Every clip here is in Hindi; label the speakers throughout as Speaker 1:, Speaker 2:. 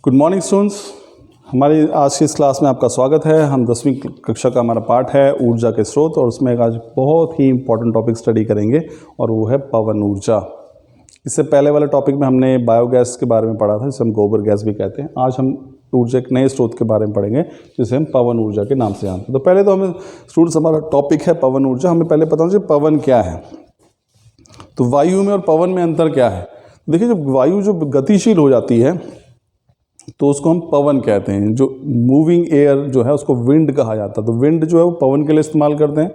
Speaker 1: Good morning students. हमारी आज की इस क्लास में आपका स्वागत है। हम 10वीं कक्षा का हमारा पाठ है ऊर्जा के स्रोत, और उसमें आज बहुत ही इंपॉर्टेंट टॉपिक स्टडी करेंगे और वो है पवन ऊर्जा। इससे पहले वाले टॉपिक में हमने बायोगैस के बारे में पढ़ा था, जिसे हम गोबर गैस भी कहते हैं। आज हम ऊर्जा के नए स्रोत के बारे में पढ़ेंगे जिसे हम पवन ऊर्जा के नाम से जानते हैं। तो पहले तो हमें स्टूडेंट्स, हमारा टॉपिक है पवन ऊर्जा। हमें पहले पता होना चाहिए पवन क्या है। तो वायु में और पवन में अंतर क्या है। देखिए, जब वायु जो गतिशील हो जाती है तो उसको हम पवन कहते हैं। जो मूविंग एयर जो है उसको विंड कहा जाता है। तो विंड जो है वो पवन के लिए इस्तेमाल करते हैं,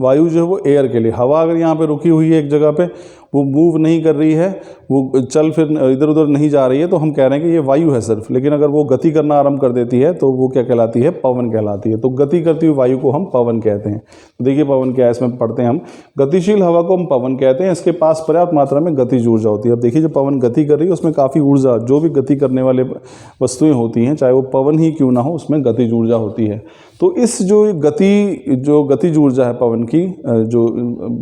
Speaker 1: वायु जो है वो एयर के लिए। हवा अगर यहाँ पे रुकी हुई है एक जगह पे, वो मूव नहीं कर रही है, वो चल फिर इधर उधर नहीं जा रही है, तो हम कह रहे हैं कि ये वायु है सिर्फ। लेकिन अगर वो गति करना आरंभ कर देती है तो वो क्या कहलाती है, पवन कहलाती है। तो गति करती हुई वायु को हम पवन कहते हैं। तो देखिए पवन क्या है, इसमें पढ़ते हैं हम। गतिशील हवा को हम पवन कहते हैं। इसके पास पर्याप्त मात्रा में गतिज ऊर्जा होती है। अब देखिए, जो पवन गति कर रही है उसमें काफ़ी ऊर्जा, जो भी गति करने वाले वस्तुएं होती हैं, चाहे वो पवन ही क्यों ना हो, उसमें गतिज ऊर्जा होती है। तो इस जो गतिज ऊर्जा है पवन की, जो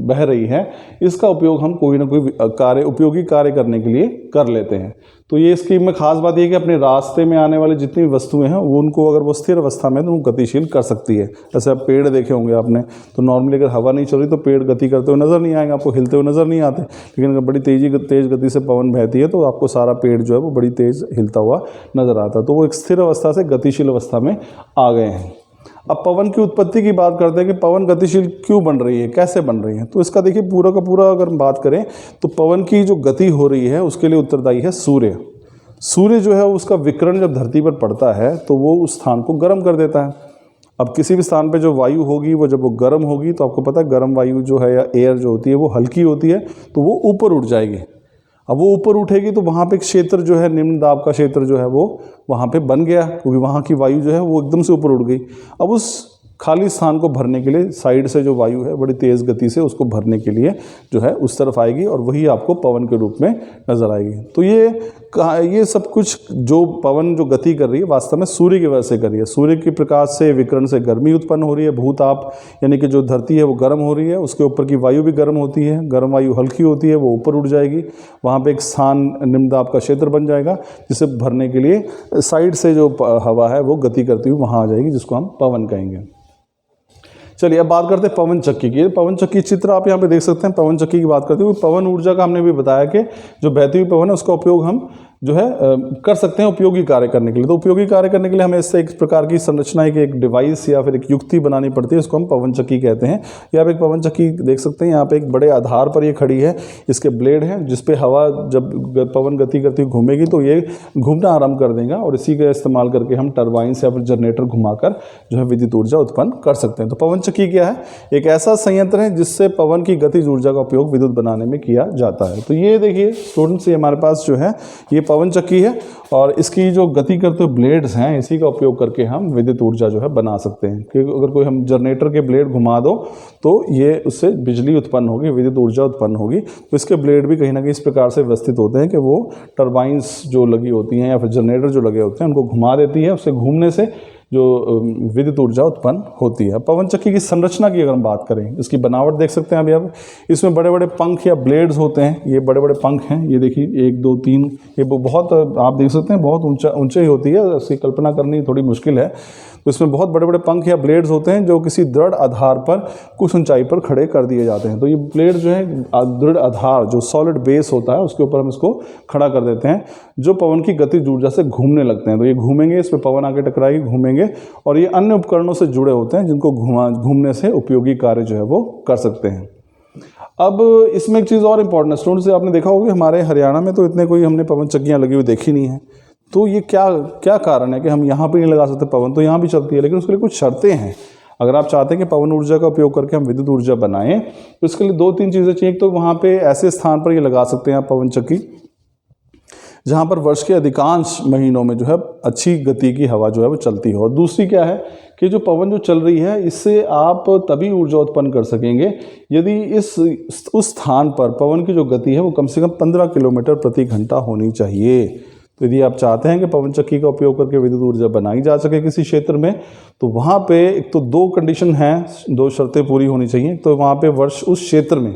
Speaker 1: बह रही है, इसका उपयोग हम कोई ना कोई उपयोगी कार्य करने के लिए कर लेते हैं। तो ये इसकी में खास बात ये है कि अपने रास्ते में आने वाले जितनी भी वस्तुएं हैं वो, उनको अगर वो स्थिर अवस्था में तो वो गतिशील कर सकती है। जैसे आप पेड़ देखे होंगे आपने, तो नॉर्मली अगर हवा नहीं चल रही तो पेड़ गति करते हुए नज़र नहीं आएंगे, आपको हिलते हुए नज़र नहीं आते। लेकिन अगर बड़ी तेज़ गति से पवन बहती है तो आपको सारा पेड़ जो है वो बड़ी तेज़ हिलता हुआ नज़र आता है। तो वो एक स्थिर अवस्था से गतिशील अवस्था में आ गए हैं। अब पवन की उत्पत्ति की बात करते हैं कि पवन गतिशील क्यों बन रही है, कैसे बन रही है। तो इसका देखिए पूरा का पूरा अगर हम बात करें तो पवन की जो गति हो रही है उसके लिए उत्तरदायी है सूर्य। सूर्य जो है उसका विकिरण जब धरती पर पड़ता है तो वो उस स्थान को गर्म कर देता है। अब किसी भी स्थान पे जो वायु होगी वो जब वो गर्म होगी तो आपको पता है गर्म वायु जो है या एयर जो होती है वो हल्की होती है, तो वो ऊपर उठ जाएगी। अब वो ऊपर उठेगी तो वहाँ पे एक क्षेत्र जो है, निम्न दाब का क्षेत्र जो है वो वहाँ पे बन गया, क्योंकि वहाँ की वायु जो है वो एकदम से ऊपर उठ गई। अब उस खाली स्थान को भरने के लिए साइड से जो वायु है बड़ी तेज़ गति से उसको भरने के लिए जो है उस तरफ आएगी, और वही आपको पवन के रूप में नज़र आएगी। तो ये सब कुछ जो पवन जो गति कर रही है वास्तव में सूर्य की वजह से कर रही है। सूर्य के प्रकाश से, विकिरण से गर्मी उत्पन्न हो रही है, भूताप, यानी कि जो धरती है वो गर्म हो रही है, उसके ऊपर की वायु भी गर्म होती है। गर्म वायु हल्की होती है, वो ऊपर उठ जाएगी, वहाँ पर एक स्थान निम्न दाब का क्षेत्र बन जाएगा, जिसे भरने के लिए साइड से जो हवा है वो गति करती हुई वहाँ आ जाएगी, जिसको हम पवन कहेंगे। चलिए अब बात करते हैं पवन चक्की की। पवन चक्की चित्र आप यहाँ पे देख सकते हैं। पवन चक्की की बात करते हुए पवन ऊर्जा का हमने भी बताया कि जो बहती हुई पवन है उसका उपयोग हम जो है कर सकते हैं उपयोगी कार्य करने के लिए। तो उपयोगी कार्य करने के लिए हमें इससे एक प्रकार की संरचना है कि एक डिवाइस या फिर एक युक्ति बनानी पड़ती है, इसको हम पवन चक्की कहते हैं। यहाँ पे एक पवन चक्की देख सकते हैं, यहाँ पे एक बड़े आधार पर ये खड़ी है, इसके ब्लेड हैं जिसपे हवा जब पवन गति करती हुई घूमेगी तो ये घूमना आरंभ कर देगा, और इसी का इस्तेमाल करके हम टरबाइन से या फिर जनरेटर घुमाकर जो है विद्युत ऊर्जा उत्पन्न कर सकते हैं। तो पवन चक्की क्या है, एक ऐसा संयंत्र है जिससे पवन की गतिज ऊर्जा का उपयोग विद्युत बनाने में किया जाता है। तो ये देखिए स्टूडेंट्स, ये हमारे पास जो है ये पवन चक्की है, और इसकी जो गति करते हुए ब्लेड्स हैं इसी का उपयोग करके हम विद्युत ऊर्जा जो है बना सकते हैं। क्योंकि अगर कोई हम जनरेटर के ब्लेड घुमा दो तो ये उससे बिजली उत्पन्न होगी, विद्युत ऊर्जा उत्पन्न होगी। तो इसके ब्लेड भी कहीं ना कहीं इस प्रकार से व्यवस्थित होते हैं कि वो टरबाइंस जो लगी होती हैं या फिर जनरेटर जो लगे होते हैं उनको घुमा देती है, उससे घूमने से जो विद्युत ऊर्जा उत्पन्न होती है। पवन चक्की की संरचना की अगर हम बात करें, इसकी बनावट देख सकते हैं अभी आप। इसमें बड़े बड़े पंख या ब्लेड्स होते हैं, ये बड़े बड़े पंख हैं, ये देखिए 1 2 3, ये बहुत आप देख सकते हैं बहुत ऊंचाई होती है, इसकी कल्पना करनी थोड़ी मुश्किल है। तो इसमें बहुत बड़े बड़े पंख या ब्लेड्स होते हैं जो किसी दृढ़ आधार पर कुछ ऊंचाई पर खड़े कर दिए जाते हैं। तो ये ब्लेड जो है दृढ़ आधार, जो सॉलिड बेस होता है, उसके ऊपर हम इसको खड़ा कर देते हैं, जो पवन की गतिज ऊर्जा से घूमने लगते हैं। तो ये घूमेंगे, इस पर पवन आके टकराएगी, घूमेंगे, और ये अन्य उपकरणों से जुड़े होते हैं जिनको घूमने से उपयोगी कार्य जो है वो कर सकते हैं। अब इसमें एक चीज़ और इम्पॉर्टेंट है स्टूडेंट्स, आपने देखा होगा हमारे हरियाणा में तो इतने कोई हमने पवन चक्कियाँ लगी हुई देखी नहीं है। तो ये क्या कारण है कि हम यहाँ पे नहीं लगा सकते पवन? तो यहाँ भी चलती है, लेकिन उसके लिए कुछ शर्तें हैं। अगर आप चाहते हैं कि पवन ऊर्जा का उपयोग करके हम विद्युत ऊर्जा बनाएं तो इसके लिए 2-3 चीज़ें चाहिए। एक तो वहाँ पे ऐसे स्थान पर ये लगा सकते हैं आप पवन चक्की जहाँ पर वर्ष के अधिकांश महीनों में जो है अच्छी गति की हवा जो है वो चलती हो। और दूसरी क्या है कि जो पवन जो चल रही है इससे आप तभी ऊर्जा उत्पन्न कर सकेंगे यदि उस स्थान पर पवन की जो गति है वो कम से कम 15 किलोमीटर प्रति घंटा होनी चाहिए। तो यदि आप चाहते हैं कि पवन चक्की का उपयोग करके विद्युत ऊर्जा बनाई जा सके किसी क्षेत्र में, तो वहाँ पे एक तो 2 कंडीशन हैं, 2 शर्तें पूरी होनी चाहिए। तो वहाँ पे वर्ष उस क्षेत्र में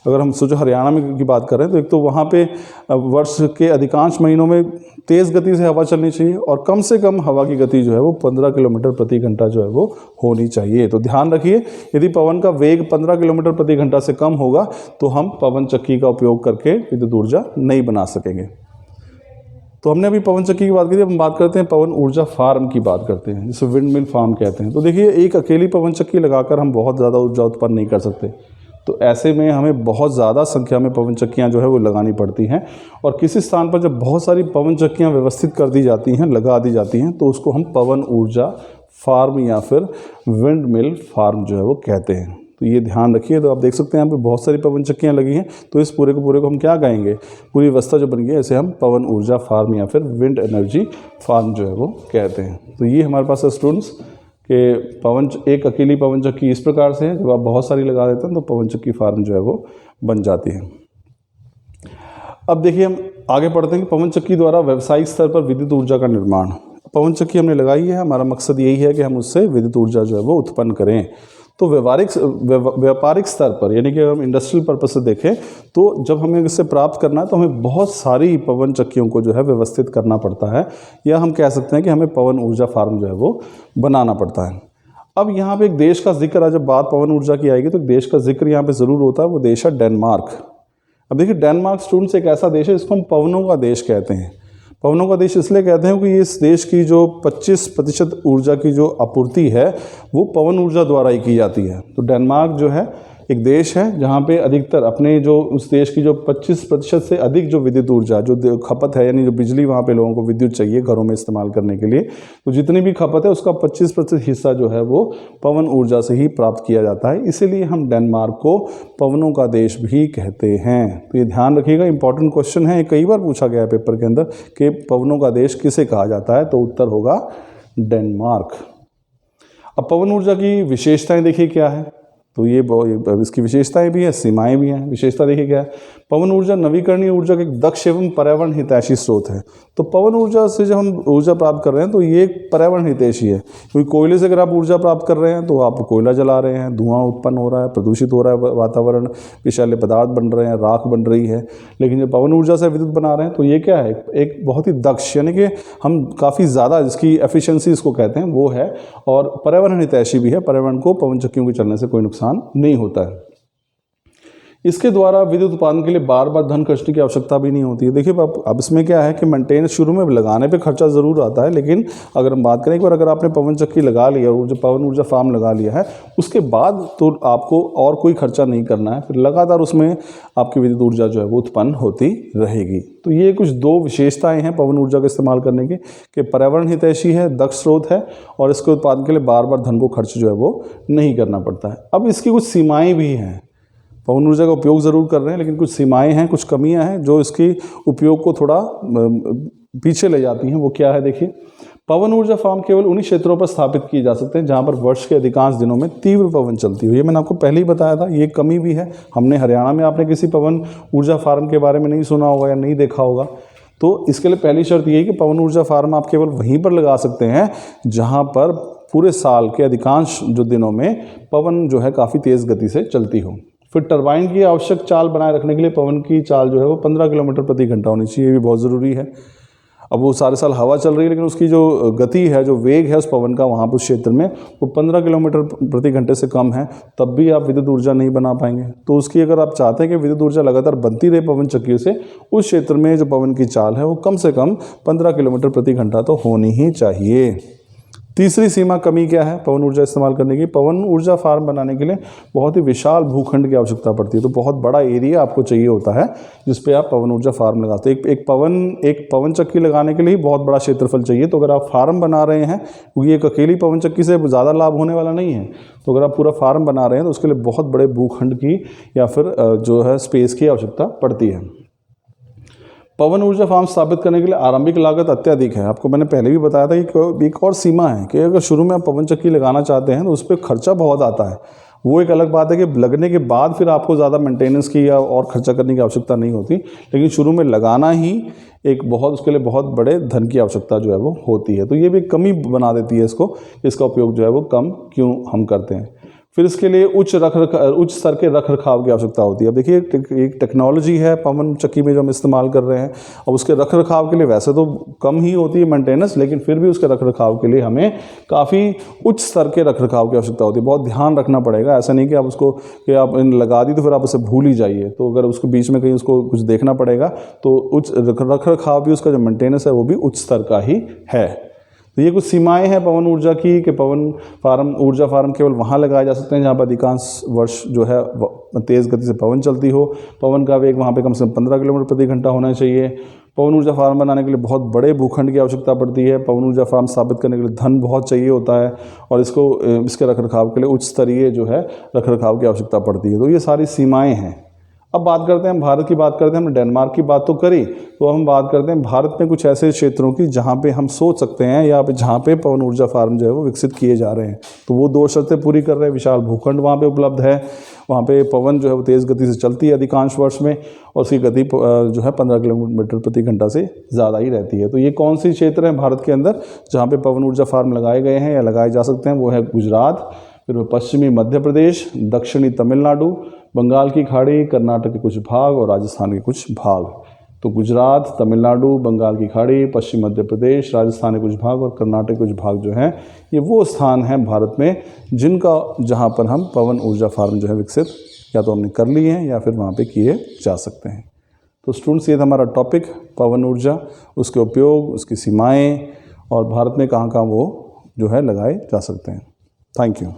Speaker 1: अगर हम सोचो हरियाणा में की बात कर रहे हैं तो एक तो वहाँ पे वर्ष के अधिकांश महीनों में तेज़ गति से हवा चलनी चाहिए और कम से कम हवा की गति जो है वो 15 किलोमीटर प्रति घंटा जो है वो होनी चाहिए। तो ध्यान रखिए, यदि पवन का वेग 15 किलोमीटर प्रति घंटा से कम होगा तो हम पवन चक्की का उपयोग करके विद्युत ऊर्जा नहीं बना सकेंगे। तो हमने अभी पवन चक्की की बात की थी, अब हम बात करते हैं पवन ऊर्जा फार्म की बात करते हैं, जिसे विंड मिल फार्म कहते हैं। तो देखिए, एक अकेली पवन चक्की लगाकर हम बहुत ज़्यादा ऊर्जा उत्पन्न नहीं कर सकते, तो ऐसे में हमें बहुत ज़्यादा संख्या में पवन चक्कियाँ जो है वो लगानी पड़ती हैं। और किसी स्थान पर जब बहुत सारी पवन चक्कियाँ व्यवस्थित कर दी जाती हैं, लगा दी जाती हैं, तो उसको हम पवन ऊर्जा फार्म या फिर विंड मिल फार्म जो है वो कहते हैं। तो ये ध्यान रखिए। तो आप देख सकते हैं यहाँ पे बहुत सारी पवन चक्कियाँ लगी हैं, तो इस पूरे को हम क्या कहेंगे, पूरी व्यवस्था जो बन गई है इसे हम पवन ऊर्जा फार्म या फिर विंड एनर्जी फार्म जो है वो कहते हैं। तो ये हमारे पास है स्टूडेंट्स कि एक अकेली पवन चक्की इस प्रकार से है, जब आप बहुत सारी लगा देते हैं तो पवन चक्की फार्म जो है वो बन जाती है। अब देखिए, हम आगे पढ़ते हैं कि पवन चक्की द्वारा व्यावसायिक स्तर पर विद्युत ऊर्जा का निर्माण। पवन चक्की हमने लगाई है, हमारा मकसद यही है कि हम उससे विद्युत ऊर्जा जो है वो उत्पन्न करें। तो व्यापारिक स्तर पर, यानी कि अगर हम इंडस्ट्रियल पर्पज से देखें तो जब हमें इससे प्राप्त करना है तो हमें बहुत सारी पवन चक्कियों को जो है व्यवस्थित करना पड़ता है, या हम कह सकते हैं कि हमें पवन ऊर्जा फार्म जो है वो बनाना पड़ता है। अब यहाँ पे एक देश का जिक्र है, जब बात पवन ऊर्जा की आएगी तो एक देश का जिक्र यहाँ पे ज़रूर होता है, वो देश है डेनमार्क। अब देखिए, डेनमार्क स्टूडेंट्स एक ऐसा देश है जिसको हम पवनों का देश कहते हैं। पवनों का देश इसलिए कहते हैं कि इस देश की जो 25% ऊर्जा की जो आपूर्ति है वो पवन ऊर्जा द्वारा ही की जाती है। तो डेनमार्क जो है एक देश है जहाँ पे अधिकतर अपने जो उस देश की जो 25% से अधिक जो विद्युत ऊर्जा जो खपत है, यानी जो बिजली वहाँ पे लोगों को विद्युत चाहिए घरों में इस्तेमाल करने के लिए, तो जितनी भी खपत है उसका 25% हिस्सा जो है वो पवन ऊर्जा से ही प्राप्त किया जाता है। इसीलिए हम डेनमार्क को पवनों का देश भी कहते हैं। तो ये ध्यान रखिएगा, इंपॉर्टेंट क्वेश्चन है, कई बार पूछा गया है पेपर के अंदर कि पवनों का देश किसे कहा जाता है, तो उत्तर होगा डेनमार्क। अब पवन ऊर्जा की विशेषताएं देखिए क्या है, तो ये इसकी विशेषताएं भी हैं, सीमाएं भी हैं। विशेषता देखिए क्या है, पवन ऊर्जा नवीकरणीय ऊर्जा का एक दक्ष एवं पर्यावरण हितैषी स्रोत है। तो पवन ऊर्जा से जब हम ऊर्जा प्राप्त कर रहे हैं तो ये एक पर्यावरण हितैषी है, क्योंकि कोयले से अगर आप ऊर्जा प्राप्त कर रहे हैं तो आप कोयला जला रहे हैं, धुआं उत्पन्न हो रहा है, प्रदूषित हो रहा है वातावरण, विषैले पदार्थ बन रहे हैं, राख बन रही है। लेकिन जब पवन ऊर्जा से विद्युत बना रहे हैं तो ये क्या है, एक बहुत ही दक्ष, यानी कि हम काफ़ी ज़्यादा जिसकी एफिशिएंसी इसको कहते हैं वो है, और पर्यावरण हितैषी भी है। पर्यावरण को पवन चक्कियों के चलने से कोई नुकसान नहीं होता है। इसके द्वारा विद्युत उत्पादन के लिए बार बार धन खर्चने की आवश्यकता भी नहीं होती है। देखिए, अब इसमें क्या है कि मेंटेनेंस शुरू में लगाने पे खर्चा ज़रूर आता है, लेकिन अगर हम बात करें एक बार अगर आपने पवन चक्की लगा लिया और जो पवन ऊर्जा फार्म लगा लिया है उसके बाद तो आपको और कोई खर्चा नहीं करना है, फिर लगातार उसमें आपकी विद्युत ऊर्जा जो है वो उत्पन्न होती रहेगी। तो ये कुछ दो विशेषताएँ हैं पवन ऊर्जा का इस्तेमाल करने की, कि पर्यावरण हितैषी है, दक्ष स्रोत है, और इसके उत्पादन के लिए बार बार धन को खर्च जो है वो नहीं करना पड़ता है। अब इसकी कुछ सीमाएँ भी हैं, पवन ऊर्जा का उपयोग ज़रूर कर रहे हैं लेकिन कुछ सीमाएं हैं, कुछ कमियां हैं जो इसकी उपयोग को थोड़ा पीछे ले जाती हैं। वो क्या है, देखिए, पवन ऊर्जा फार्म केवल उन्हीं क्षेत्रों पर स्थापित किए जा सकते हैं जहां पर वर्ष के अधिकांश दिनों में तीव्र पवन चलती हो। ये मैंने आपको पहले ही बताया था, ये कमी भी है। हमने हरियाणा में आपने किसी पवन ऊर्जा फार्म के बारे में नहीं सुना होगा या नहीं देखा होगा। तो इसके लिए पहली शर्त ये है कि पवन ऊर्जा फार्म आप केवल वहीं पर लगा सकते हैं जहाँ पर पूरे साल के अधिकांश जो दिनों में पवन जो है काफ़ी तेज़ गति से चलती हो। फिर टरबाइन की आवश्यक चाल बनाए रखने के लिए पवन की चाल जो है वो 15 किलोमीटर प्रति घंटा होनी चाहिए, ये भी बहुत ज़रूरी है। अब वो सारे साल हवा चल रही है लेकिन उसकी जो गति है, जो वेग है उस पवन का वहाँ पर उस क्षेत्र में वो 15 किलोमीटर प्रति घंटे से कम है, तब भी आप विद्युत ऊर्जा नहीं बना पाएंगे। तो उसकी अगर आप चाहते हैं कि विद्युत ऊर्जा लगातार बनती रहे पवन चक्कियों से, उस क्षेत्र में जो पवन की चाल है वो कम से कम 15 किलोमीटर प्रति घंटा तो होनी ही चाहिए। तीसरी सीमा कमी क्या है पवन ऊर्जा इस्तेमाल करने की, पवन ऊर्जा फार्म बनाने के लिए बहुत ही विशाल भूखंड की आवश्यकता पड़ती है। तो बहुत बड़ा एरिया आपको चाहिए होता है जिस पे आप पवन ऊर्जा फार्म लगाते हैं। एक पवन चक्की लगाने के लिए बहुत बड़ा क्षेत्रफल चाहिए। तो अगर आप फार्म बना रहे हैं, क्योंकि एक अकेली पवन चक्की से ज़्यादा लाभ होने वाला नहीं है, तो अगर आप पूरा फार्म बना रहे हैं तो उसके लिए बहुत बड़े भूखंड की या फिर जो है स्पेस की आवश्यकता पड़ती है। पवन ऊर्जा फार्म स्थापित करने के लिए आरंभिक लागत अत्यधिक है। आपको मैंने पहले भी बताया था कि एक और सीमा है कि अगर शुरू में आप पवन चक्की लगाना चाहते हैं तो उस पर खर्चा बहुत आता है। वो एक अलग बात है कि लगने के बाद फिर आपको ज़्यादा मेंटेनेंस की या और खर्चा करने की आवश्यकता नहीं होती, लेकिन शुरू में लगाना ही उसके लिए बहुत बड़े धन की आवश्यकता जो है वो होती है। तो ये भी कमी बना देती है इसका उपयोग जो है वो कम क्यों हम करते हैं। फिर इसके लिए उच्च स्तर के रख रखाव की आवश्यकता होती है। अब देखिए एक टेक्नोलॉजी है पवन चक्की में जो हम इस्तेमाल कर रहे हैं, अब उसके रख रखाव के लिए वैसे तो कम ही होती है मेंटेनेंस, लेकिन फिर भी उसके रख रखाव के लिए हमें काफ़ी उच्च स्तर के रख रखाव की आवश्यकता होती है। बहुत ध्यान रखना पड़ेगा, ऐसा नहीं कि आप उसको कि आप लगा दी तो फिर आप उसे भूल ही जाइए। तो अगर उसके बीच में कहीं उसको कुछ देखना पड़ेगा तो उच्च रख रखाव भी, उसका जो मेंटेनेंस है वो भी उच्च स्तर का ही है। तो ये कुछ सीमाएं हैं पवन ऊर्जा की कि पवन फार्म ऊर्जा फार्म केवल वहाँ लगाए जा सकते हैं जहाँ पर अधिकांश वर्ष जो है तेज़ गति से पवन चलती हो। पवन का वेग वहाँ पे कम से कम 15 किलोमीटर प्रति घंटा होना चाहिए। पवन ऊर्जा फार्म बनाने के लिए बहुत बड़े भूखंड की आवश्यकता पड़ती है। पवन ऊर्जा फार्म स्थापित करने के लिए धन बहुत चाहिए होता है और इसके रखरखाव के लिए उच्च स्तरीय जो है रखरखाव की आवश्यकता पड़ती है। तो ये सारी सीमाएँ हैं। अब बात करते हैं, हम भारत की बात करते हैं। हमने डेनमार्क की बात तो करी, तो हम बात करते हैं भारत में कुछ ऐसे क्षेत्रों की जहाँ पे हम सोच सकते हैं या जहाँ पे पवन ऊर्जा फार्म जो है वो विकसित किए जा रहे हैं। तो वो 2 शर्तें पूरी कर रहे हैं। विशाल भूखंड वहाँ पे उपलब्ध है, वहाँ पे पवन जो है वो तेज़ गति से चलती है अधिकांश वर्ष में, और उसकी गति जो है 15 किलोमीटर प्रति घंटा से ज़्यादा ही रहती है। तो ये कौन सी क्षेत्र हैं भारत के अंदर जहाँ पे पवन ऊर्जा फार्म लगाए गए हैं या लगाए जा सकते हैं? वो है गुजरात, फिर पश्चिमी मध्य प्रदेश, दक्षिणी तमिलनाडु, बंगाल की खाड़ी, कर्नाटक के कुछ भाग और राजस्थान के कुछ भाग। तो गुजरात, तमिलनाडु, बंगाल की खाड़ी, पश्चिम मध्य प्रदेश, राजस्थान के कुछ भाग और कर्नाटक के कुछ भाग जो हैं, ये वो स्थान हैं भारत में जहाँ पर हम पवन ऊर्जा फार्म जो है विकसित या तो हमने कर लिए हैं या फिर वहाँ पे किए जा सकते हैं। तो स्टूडेंट्स, ये था हमारा टॉपिक पवन ऊर्जा, उसके उपयोग, उसकी सीमाएँ और भारत में कहाँ कहाँ वो जो है लगाए जा सकते हैं। Thank you.